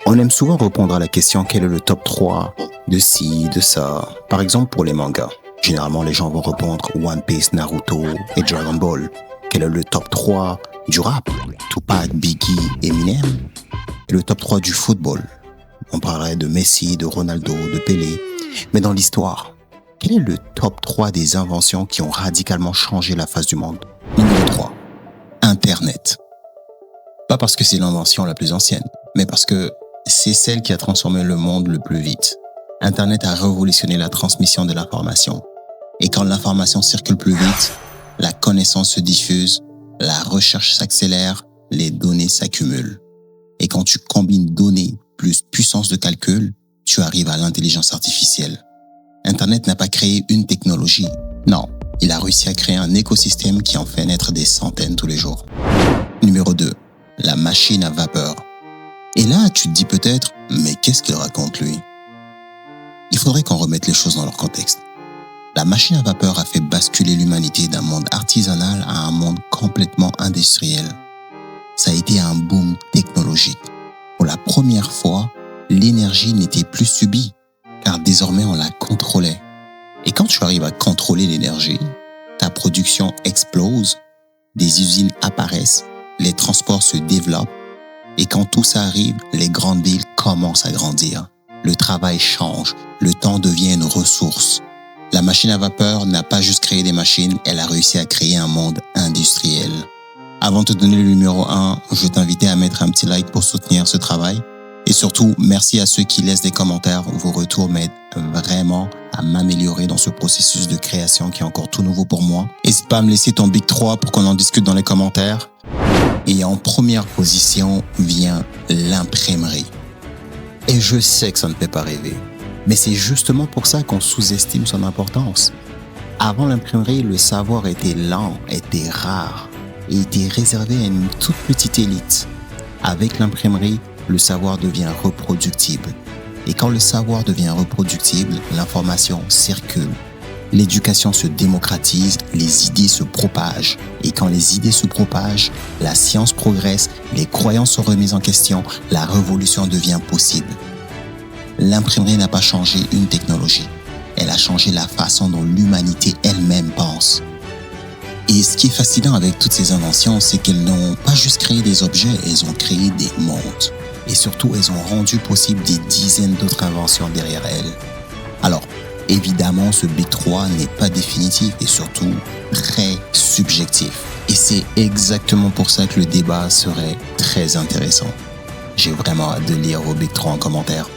On aime souvent répondre à la question quel est le top 3 de ci, de ça. Par exemple pour les mangas. Généralement les gens vont répondre One Piece, Naruto et Dragon Ball. Quel est le top 3 du rap? Tupac, Biggie, Eminem. Et le top 3 du football. On parlerait de Messi, de Ronaldo, de Pelé. Mais dans l'histoire, quel est le top 3 des inventions qui ont radicalement changé la face du monde? Numéro 3. Internet. Pas parce que c'est l'invention la plus ancienne, mais parce que c'est celle qui a transformé le monde le plus vite. Internet a révolutionné la transmission de l'information. Et quand l'information circule plus vite, la connaissance se diffuse, la recherche s'accélère, les données s'accumulent. Et quand tu combines données plus puissance de calcul, tu arrives à l'intelligence artificielle. Internet n'a pas créé une technologie. Non, il a réussi à créer un écosystème qui en fait naître des centaines tous les jours. Numéro 2. La machine à vapeur. Et là, tu te dis peut-être, mais qu'est-ce qu'il raconte lui? Il faudrait qu'on remette les choses dans leur contexte. La machine à vapeur a fait basculer l'humanité d'un monde artisanal à un monde complètement industriel. Ça a été un boom technologique. Pour la première fois, l'énergie n'était plus subie, car désormais on la contrôlait. Et quand tu arrives à contrôler l'énergie, ta production explose, des usines apparaissent, les transports se développent, et quand tout ça arrive, les grandes villes commencent à grandir. Le travail change, le temps devient une ressource. La machine à vapeur n'a pas juste créé des machines, elle a réussi à créer un monde industriel. Avant de te donner le numéro 1, je vais t'inviter à mettre un petit like pour soutenir ce travail. Et surtout, merci à ceux qui laissent des commentaires. Vos retours m'aident vraiment à m'améliorer dans ce processus de création qui est encore tout nouveau pour moi. N'hésite pas à me laisser ton Big 3 pour qu'on en discute dans les commentaires. Et en première position vient l'imprimerie. Et je sais que ça ne fait pas rêver. Mais c'est justement pour ça qu'on sous-estime son importance. Avant l'imprimerie, le savoir était lent, était rare et était réservé à une toute petite élite. Avec l'imprimerie, le savoir devient reproductible. Et quand le savoir devient reproductible, l'information circule. L'éducation se démocratise, les idées se propagent. Et quand les idées se propagent, la science progresse, les croyances sont remises en question, la révolution devient possible. L'imprimerie n'a pas changé une technologie. Elle a changé la façon dont l'humanité elle-même pense. Et ce qui est fascinant avec toutes ces inventions, c'est qu'elles n'ont pas juste créé des objets, elles ont créé des mondes. Et surtout, elles ont rendu possible des dizaines d'autres inventions derrière elles. Alors, évidemment, ce Big 3 n'est pas définitif et surtout très subjectif. Et c'est exactement pour ça que le débat serait très intéressant. J'ai vraiment hâte de lire vos Big 3 en commentaire.